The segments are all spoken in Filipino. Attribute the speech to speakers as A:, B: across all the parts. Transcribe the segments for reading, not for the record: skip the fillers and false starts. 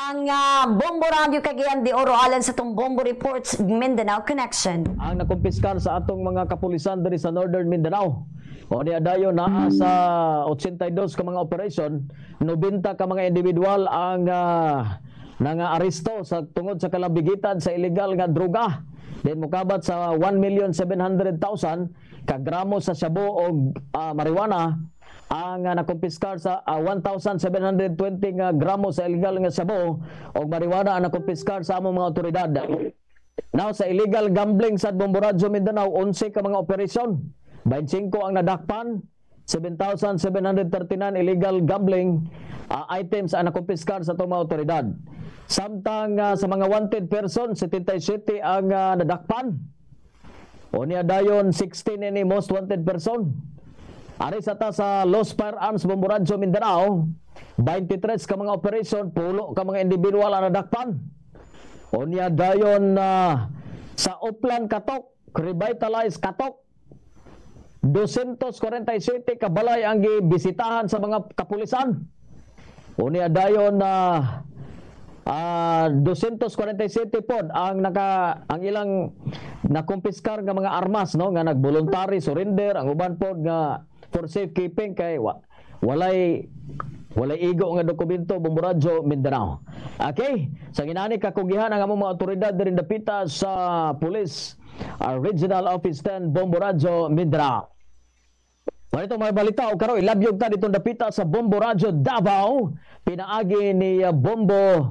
A: ang Bombo Radio Cagayan de Oro alan sa itong Bombo Reports Mindanao Connection.
B: Ang nakumpiskar sa atong mga kapulisan diri sa Northern Mindanao. O niya dayon naa sa 82 ka mga operation, 90 ka mga individual ang nanga-aresto sa tungod sa kalabigitan sa illegal nga droga. Then mukabat sa 1,700,000 ka gramo sa shabu o marijuana ang nakumpiskar sa 1,720 nga gramo sa illegal nga shabu o marijuana ang nakumpiskar sa among mga otoridad. Now sa illegal gambling sa Bombo Radio Mindanao, 11 ka mga operasyon. 25 ang nadakpan, 7,739 illegal gambling items ang nakumpiskar sa itong mga otoridad. Samtang sa mga wanted person, 77 ang nadakpan. O niya dayon 16 ini most wanted person. Ari sa ta sa Los Firearms Bombo Radio Mindanao, 23 ka mga operation, pulo ka mga individual ang nadakpan. O niya dayon sa Uplan Katok, Revitalize Katok, 247 kabalay ang gibisitahan sa mga kapulisan. O niya dayon 247 pod ang ilang nakumpiskar nga mga armas, no, nga nagvoluntary surrender, ang uban pod nga for safekeeping kay walay igo nga dokumento. Bombo Radio Mindanao. Okay, sa ginani kakugihan ang among mga otoridad diri dapita sa Police Regional Office 10 Bombo Radio Mindanao. Manito may balita o karo ilabyog ta ditong dapita sa Bombo Radio Davao, pinaagi ni Bombo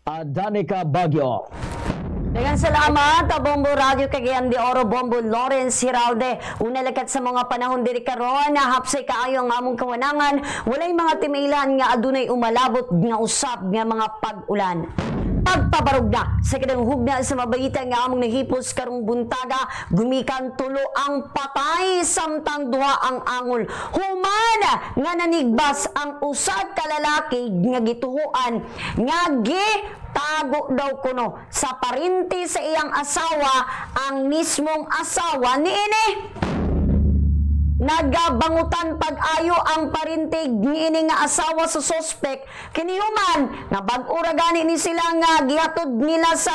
B: Danica Baguio.
A: Daghang salamat Bombo Radio Cagayan de Oro, Bombo Lawrence Hiralde. Una lakat sa mga panahon diri karon na hapsay kaayo ang among kawanangan, walay mga timilan nga adunay umalabot nga usab nga mga pag-ulan. Pagpabarog na sa kadang hugna sa mabayita nga among nahipos karong buntaga, gumikan tulo ang patay samtang duha ang angol. Human nga nanigbas ang usad ka lalaki nga gituhuan nga tago daw kuno sa parinti sa iyang asawa ang mismong asawa niini. Nagabangutan pag-ayo ang parintig niini nga asawa sa suspect kinihuman nga bag-ura gani ni sila nga gihatod nila sa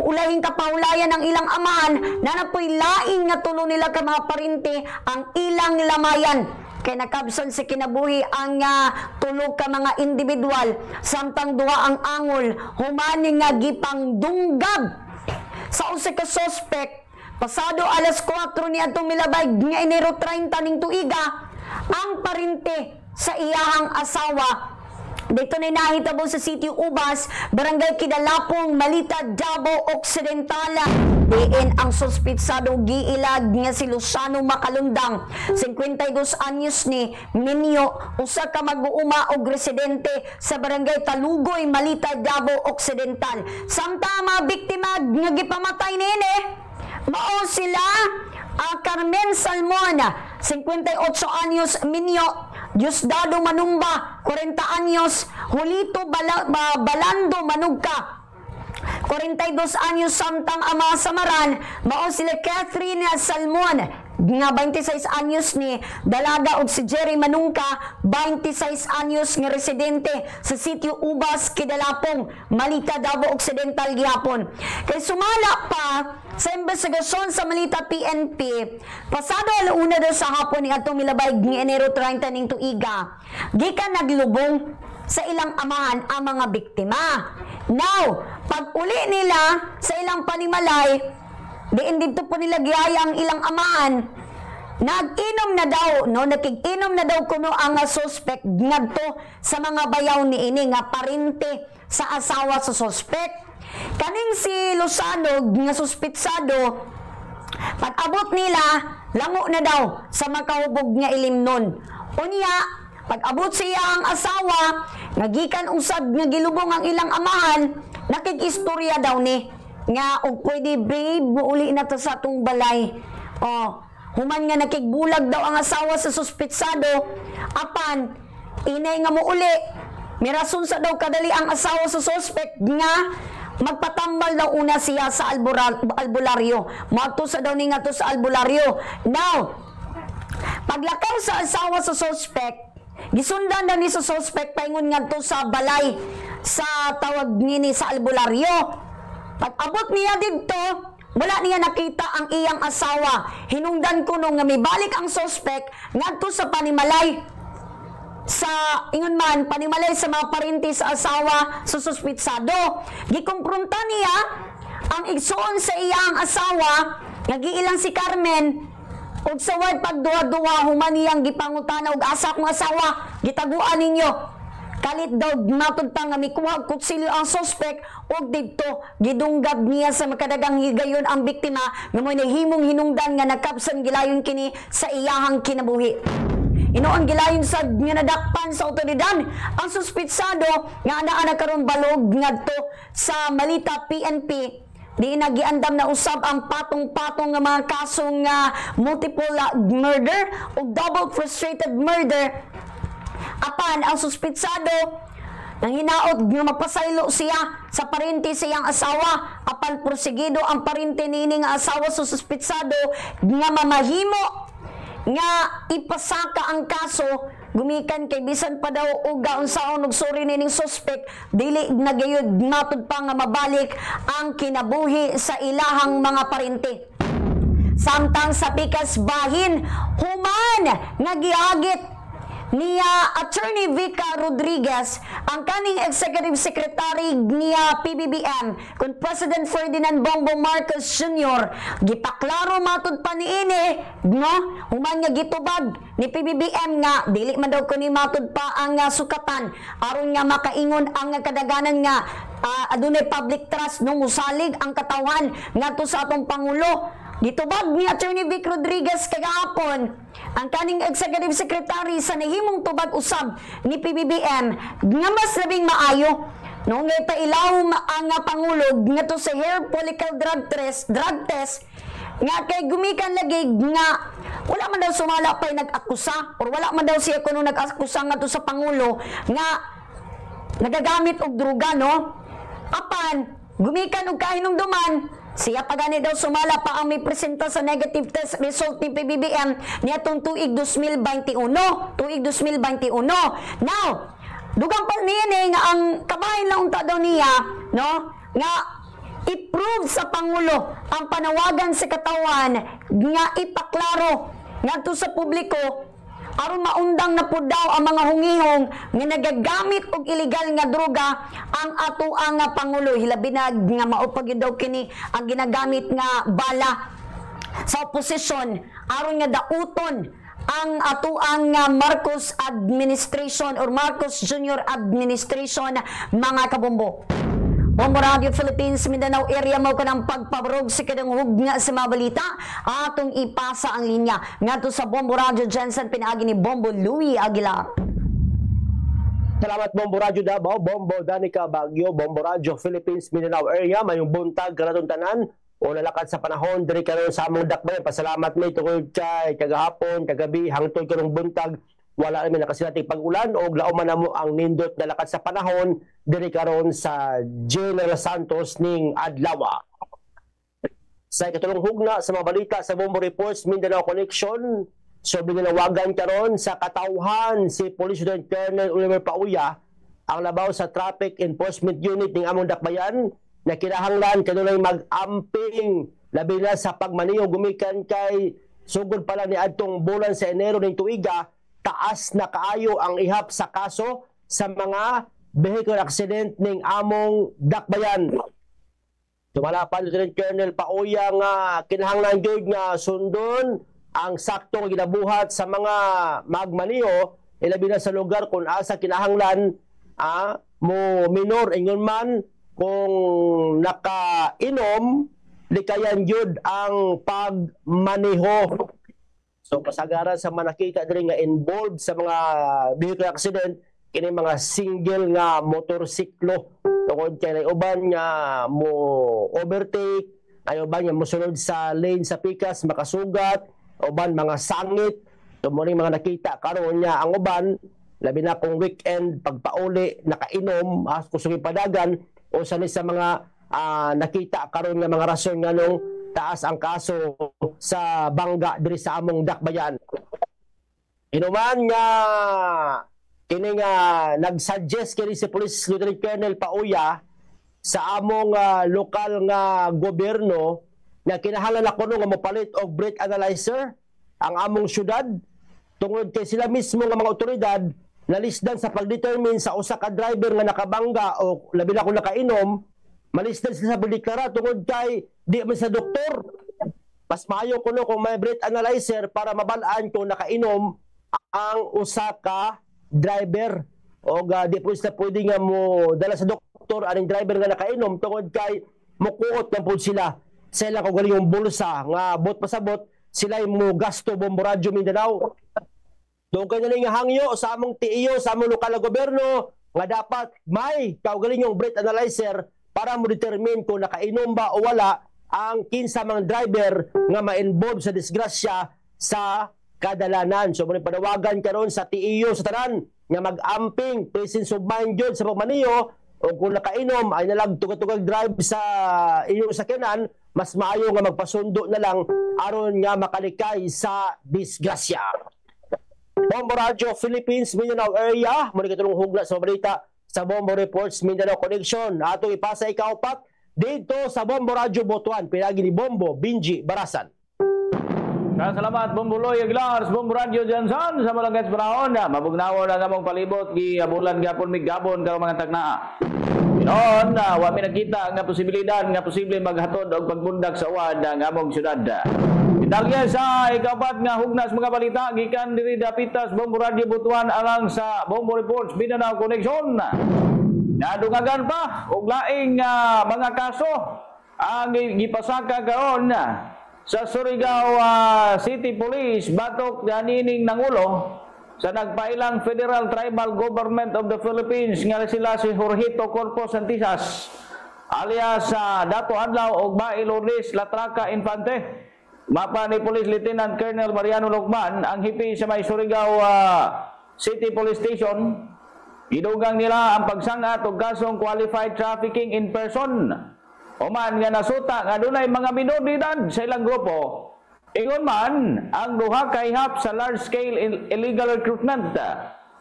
A: ulahing kapahulayan ng ilang amahan na napoy lain nga tulo nila ka mga parinti ang ilang lamayan. Kay nakabson sa kinabuhi ang tulog ka mga individual samtang duha ang angol humani nga gipangdunggab sa usa ka suspect. Pasado alas 4 ni atong milabay nga Enero 30 ning tuiga ang parinte sa iyahang asawa. Dito na nahitabo sa City Ubas, Barangay Kidalapong, Malita, Davao Occidental. Diin ang suspitsado giilag nga si Luciano Macalundang, 52 anyos ni Minyo, usa ka mag-uuma og residente sa Barangay Talugoy, Malita, Davao Occidental. Samtang mga biktima nga gipamatay nini mao sila Carmen Salmon, 58 anyos, Minyo, Diosdado Manumba, 40 anyos, Julito Balando Manugka, 42 anyos, samtang ama Samaran, mao sila Catherine Salmon, nga 26 anyos ni dalaga, og si Jerry Manungka, 26 anyos nga residente sa sitio Ubas, Kidalapong, Malita, Davao Occidental gihapon. Kay sumala pa sa investigasyon sa Malita PNP, pasado alauna daw sa hapon ni atong milabay ni Enero 30 ning tuiga, gikan naglubong sa ilang amahan ang mga biktima. Now, pag uli nila sa ilang panimalay, diin dito po nila gihaya ang ilang amahan, nag-inom na daw, no, nakig-inom na daw kuno ang suspect ngadto sa mga bayaw ni ini nga parinte sa asawa sa suspect. Kaning si Lozano nga suspitsado, pag abot nila, lango na daw sa makahubog nga ilimnon. Unya, pag abot siya ang asawa, nagikan usab nga gilubong ang ilang amahan, nakig-istorya daw ni nga og pwede babe muuli na to sa atong balay. Human nga nakigbulag daw ang asawa sa suspitsado, apan inay nga muuli, may rason sa daw kadali ang asawa sa suspect nga magpatambal daw una siya sa albularyo. Mato sa daw ni nga to sa albularyo. Now, paglakaw sa asawa sa suspect, gisundan daw ni sa suspect paingon nga to sa balay sa tawag nini sa albularyo. Pag-abot niya dito, wala niya nakita ang iyang asawa. Hinungdan ko nung nga may balik ang suspect ngadto sa panimalay. Sa ingon man panimalay sa mga parente sa asawa sa suspitsado. Gikumpronta niya ang igsoon sa iyang asawa nga giilang si Carmen. Og sa word pagduwa-duwa human niyang gipangutana og asa kong asawa gitaguan ninyo. Kalit daw matod pa nga mikuha kutsilyo ang suspect og didto gidunggab niya sa makadagang higayon ang biktima nga mo'y nahimong hinungdan nga nakapsan gilayon kini sa iyahang kinabuhi. Inoon gilayon sa nadakpan sa otoridad ang suspitsado nga anaa karon balog ngadto sa Malita PNP. Di nagiandam na usab ang patong-patong nga mga kasong multiple murder o double frustrated murder. Apan ang suspitsado nang hinaot nga mapasaylo siya sa parente sa iyang asawa. Apan porsigido ang parente nini nga asawa sa suspitsado nga mamahimo nga ipasaka ang kaso gumikan kay bisan pa daw og unsaon og suri nining suspect dili nagayud matud pa nga mabalik ang kinabuhi sa ilahang mga parente. Samtang sa pikas bahin human nga giagit niya Attorney Vica Rodriguez ang kaning Executive Secretary niya PBBM kung President Ferdinand Bongbong Marcos Jr. gipaklaro matud pa niini no human nga gitubag ni PBBM nga dili man daw kuni matud pa ang sukatan aron nga makaingon ang kadaganan nga adunay public trust no musalig ang katawan ngadto sa atong pangulo. Gitubag ni Attorney Vic Rodriguez kagahapon ang kaning Executive Secretary sa nahimong tubag usab ni PBBM nga mas labing maayo no nga pailaw ang pangulo ngadto sa hair follicle drug test nga kay gumikan lagi nga wala man daw sumala pay nag-akusa or wala man daw siya kuno nag-akusa ngadto sa pangulo nga nagagamit og druga no. Apan gumikan og kahinumduman siya pa gani daw sumala pa ang may presenta sa negative test result ni PBBM niadtong tuig 2021. Now, dugang pa niya nga ang kabahin lang unta daw niya, no? Nga i-prove sa Pangulo ang panawagan sa katawan nga ipaklaro ngadto sa publiko aron maundang na pud daw ang mga hungihong nga nagagamit og illegal nga droga ang ato ang pangulo hilabi na nga maupag daw kini ang ginagamit nga bala sa oposisyon aron nga dauton ang ato ang Marcos administration or Marcos Jr. administration mga kabombo. Bombo Radio Philippines, Mindanao area mo ka ng pagpabarog sa kadang hugna sa mga balita. Atong ipasa ang linya. Nga to sa Bombo Radio Jensen, pinaagi ni Bombo Louie Aguilar.
C: Salamat Bombo Radio Davao, Bombo Danica Baguio, Bombo Radio Philippines, Mindanao area. Mayong buntag, karatong tanan. O lalakad sa panahon, diri karon sa among dakbayan. Pasalamat may tukod kay kagahapon, kagabi, hangtod karong buntag. Wala namin nakasilating pag-ulan o lauman na mo ang nindot na lakad sa panahon diri karon sa General Santos ning adlaw. Sa ikatulong hugna sa mga balita sa Bombo Reports Mindanao Connection, so binanawagan karon sa katawhan si Police Lieutenant Colonel Oliver Pauya ang labaw sa Traffic Enforcement Unit ning among dakbayan na kinahanglan kanunay mag-amping labi na sa pagmaniho gumikan kay sugod pala ni adtong bulan sa Enero ning tuiga. Taas na kaayo ang ihap sa kaso sa mga vehicle accident ning among dakbayan. Tumala pa Lieutenant Colonel Pauya nga kinahanglan gyud nga sundon ang saktong ginabuhat sa mga magmaniho ilabi na sa lugar kung asa kinahanglan mo minor ingon man kung nakainom likayan gyud ang pagmaniho. So kasagaran sa manakita diri nga involved sa mga vehicle accident kini mga single nga motorsiklo tungod kay uban nga mo overtake ay uban nga mosunod sa lane sa pikas makasugat uban mga sangit tumuring mga nakita karon nya ang uban labi na kung weekend pagpauli nakainom kusog padagan o sa mga nakita karon nga mga rason nga nung taas ang kaso sa bangga diri sa among dakbayan. Inuman nga kini nga nagsuggest kini si Police Lieutenant Colonel Pauya sa among lokal nga gobyerno na kinahanglan ako nga mopalit og brake analyzer ang among syudad tungod kay sila mismo nga mga otoridad nalisdan sa pagdetermine sa usa ka driver nga nakabangga o labi na kung nakainom, malisdan sila sa pagdeklara tungod kay di man sa doktor. Mas maayo kuno kung may brake analyzer para mabalaan kung nakainom ang usa ka driver o di po sila pwede nga mo dala sa doktor aning driver nga nakainom tungod kay mukuot na po sila sa ilang kung galing yung bulsa nga bot pasabot sila mo gasto Bombo Radyo Mindanao. Doon kayo na nga hangyo sa among TIO, sa among lokal na gobyerno nga dapat may kaugaling yung brake analyzer para mo determine kung nakainom ba o wala ang kinsa mga driver nga ma-involve sa disgrasya sa kadalanan. So muna panawagan karon sa TIO sa tanan nga mag-amping presence of mind jud sa pagmaniyo o kung nakainom ay nalang tugatugag drive sa inyong sakyanan, mas maayo nga magpasundo na lang aron nga makalikay sa disgrasya. Bombo Radio Philippines Mindanao Area, muli katulong hugna sa balita sa Bombo Reports Mindanao Connection. Atong ipasa ikaupat dito sa Bombo Radio Botuan, pinagi ni Bombo Binji Barasan.
B: Salamat Bombo Loy Aguilar, Bombo Radio Jansan sa malagay sa panahon. Mabugnaw na namang palibot giabulan gapon migabon karon mga tagnaa. Noon, wa mi nakita nga posibilidad nga posible maghatod og pagbundak sa uwan ng among syudad. Dalya sa ikapat nga hugnas mga balita gikan diri dapitas Bombo Radio Butuan alang sa Bombo Reports Mindanao Connection. Nadungagan pa og laing mga kaso ang gipasaka karon sa Surigao City Police batok nining nangulo sa nagpailang Federal Tribal Government of the Philippines nga sila si Jorgito Corpo Santisas alias Dato Adlaw og Bail Lourdes Latraca Infante. Mapa ni Police Lieutenant Colonel Mariano Lucman ang hipi sa may Surigao City Police Station. Idugang nila ang pagsangat og kasong qualified trafficking in person. Oman nga nasuta nga dunay mga minor de edad sa ilang grupo. Ingon man ang duha ka ihap sa large-scale illegal recruitment.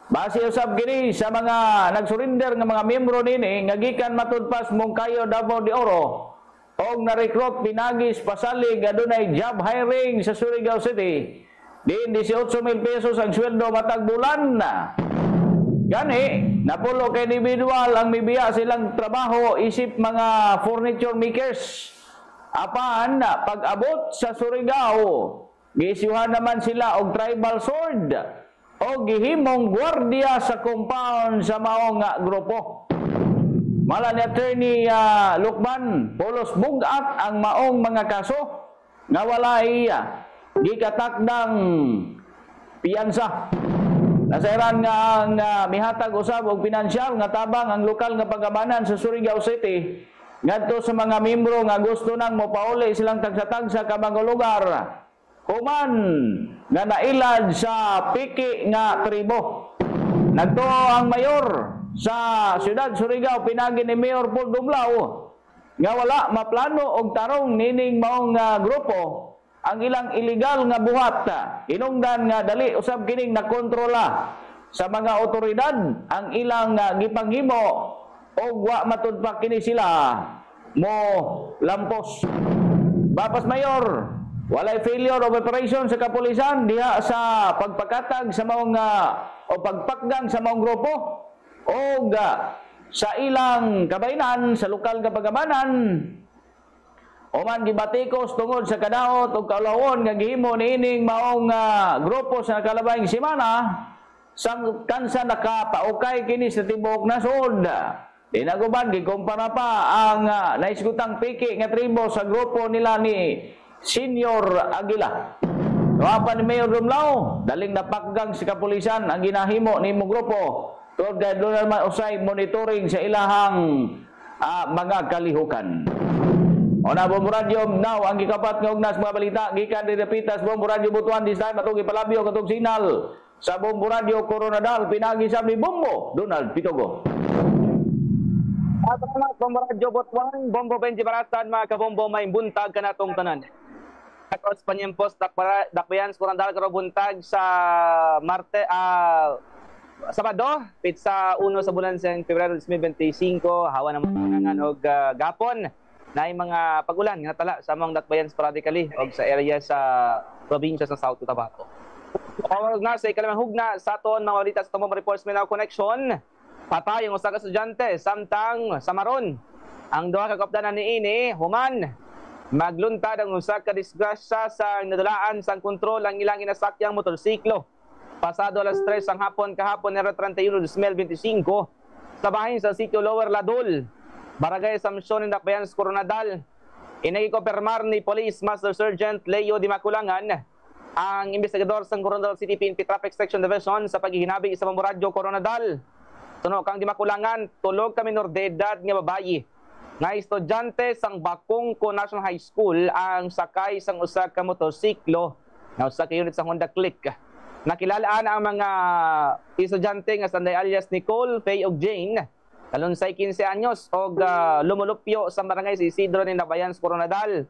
B: Base usab kini sa mga nagsurrender nga mga miyembro nini nga gikan matudpas Mungkayo, Davao de Oro og na-recruit pinagis pasalig adunay job hiring sa Surigao City. Din 18,000 pesos ang sweldo matag bulan. Gani, napulo kay individual ang mibiya silang trabaho isip mga furniture makers. Apan pag-abot sa Surigao, giisyuhan naman sila og tribal sword o gihimong gwardiya sa compound sa maong grupo. Mala ni Attorney Lucman, pulos bugat ang maong mga kaso nga walay gikatakdang piyansa. Nasairan nga ang mihatag usab og pinansyal nga tabang ang lokal nga pagamanan sa Surigao City ngadto sa mga miyembro nga gusto nang mopauli silang tagsa-tagsa ka mga lugar. Human nga nailad sa piki nga tribo. Nagtuo ang mayor sa siyudad Surigao pinagi ni Mayor Paul Dumlao nga wala maplano og tarong nining maong grupo ang ilang illegal nga buhat. Inungdan nga dali usab kining nakontrola sa mga otoridad ang ilang gipanghimo og wa matudpak kini sila mo lampos. Bapas Mayor, walay failure of operation sa kapulisan diha sa pagpakatag sa maong o pagpakgang sa maong grupo o sa ilang kabaynan sa lokal nga pagamanan. Oman gibatikos tungod sa kadaot o kaulawon nga gihimo niining maong grupo sa nakalabayng semana sang kansa nakapaukay kini sa tibuok nasod. Dinaguban gikumpara pa ang naisgutang piki nga tribo sa grupo nila ni Senior Aguila. Wapa ni Mayor Dumlao, daling napakgang sa kapulisan ang ginahimo ni mong grupo. Tungod kay doon naman usay monitoring sa ilahang mga kalihukan. Ona Bombo Radio now ang gikapat nga ugnas mga balita gikan diri Pitas Bombo Radio Butuan this time atong ipalabyo katong signal sa Bombo Radio Coronadal pinagi sa ni Bombo Donald Pitogo.
D: Salamat Bombo Radio Butuan, Bombo Benji Barasan mga kabombo may buntag kanatong tanan. Across Panyempos dakbayan Coronadal karo buntag sa Sabado, pitsa 1 sa bulan sa Pebrero 2025, hawa ng mga og gapon na ay mga pagulan nga tala sa among dakbayan sporadically og sa area sa probinsya sa South Cotabato. Pawag na sa ikalimang hugna sa aton mga balita sa tumong reports Mindanao Connection. Patay ang usa ka estudyante samtang sa Maron. Ang duha ka kapdanan niini human magluntad ang usa ka disgrasya sa nadulaan sang kontrol ang ilang inasakyang motorsiklo. Pasado alas 3 ang hapon kahapon Enero 31, 2025 sa bahin sa sitio Lower Ladul, Barangay Samson, Dakbayan, Coronadal. Inagikompirmar ni Police Master Sergeant Leo Di Maculangan ang investigador sa Coronadal City PNP Traffic Section Division sa paghihinabi sa Bamboradyo, Coronadal. Tuno kang Di Maculangan, tulog ka minor de edad nga babayi nga estudyante sang Bakongko National High School ang sakay sang usa ka motorsiklo nga usa ka unit sa Honda Click. Nakilalaan ang mga estudyante nga sanday alias Nicole, Faye ug Jane. Kalunsay 15 anyos og lumulupyo sa barangay sa Isidro ni Dakbayan, Coronadal.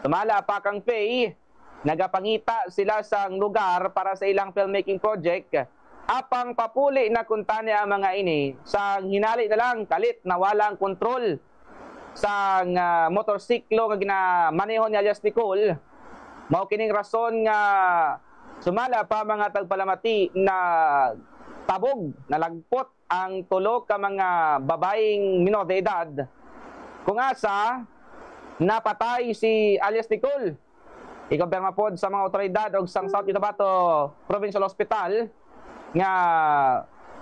D: Tumala pa kang Faye, nagapangita sila sa lugar para sa ilang filmmaking project. Apang papuli na kuntani ang mga ini sang hinali na lang kalit na walang kontrol sa motorsiklo nga ginamaneho ni alias Nicole. Mao kining rason nga sumala pa mga tagpalamati na tabog, nalagpot ang tulo ka mga babaeng minor de edad. Kung asa napatay si alias Nicole. Ikumpirma pod sa mga otoridad og sang South Cotabato Provincial Hospital nga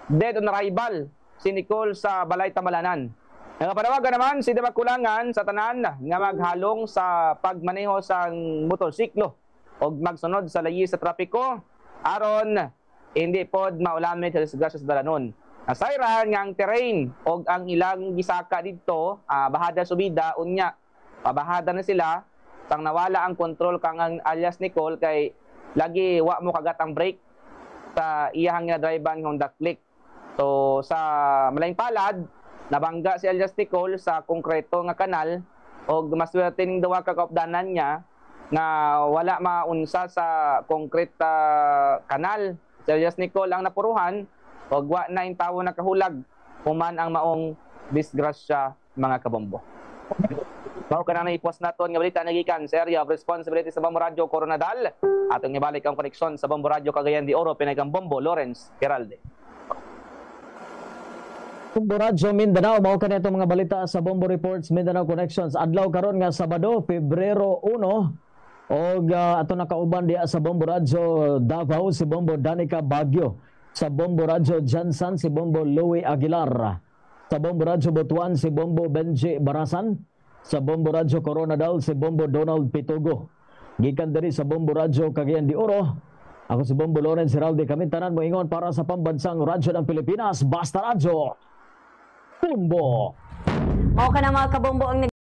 D: dead on arrival si Nicole sa Balay Tambalanan. Nagapanawagan naman si Di Maculangan sa tanan nga maghalong sa pagmaneho sang motorsiklo o magsunod sa layi sa trapiko aron hindi pod maulamit sa disgrasya sa dalanon. Nasayran nga ang terrain o ang ilang gisaka dito, bahada subida, unya, pabahada na sila, sang nawala ang kontrol kang ang alias Nicole kay lagi wa mo kagat ang brake sa iyahang nga drive-an Honda Click. So sa malayong palad, nabangga si alias Nicole sa konkreto nga kanal o maswerte ning duwa ka kaupdanan niya nga wala maunsa sa concrete kanal. Si alias Nicole ang napuruhan o wa na yung tawo nakahulag human ang maong disgrasya mga kabombo. Mao ka na i-post naton nga balita nagikan sa area of responsibility sa Bamboradyo, Coronadal. Atong ibalik ang koneksyon sa Bamboradyo, Cagayan de Oro, Pinagang Bombo, Lawrence Heralde.
B: Bamboradyo, Mindanao, mao kanito mga balita sa Bombo Reports Mindanao Connections. Adlaw karon nga Sabado, Pebrero 1, og ato nakauban diya sa Bamboradyo Davao si Bombo Danica Baguio, sa Bamboradyo Jansan si Bombo Louie Aguilar, sa Bamboradyo Butuan si Bombo Benji Barasan, sa Bamboradyo Coronadal si Bombo Donald Pitugo. Gikan diri sa Bamboradyo Cagayan de Oro, ako si Bombo Lawrence Heralde. Kami tanan mo ingon para sa pambansang radyo ng Pilipinas, Basta Radyo Bombo.
A: Mao ka na mga kabombo ang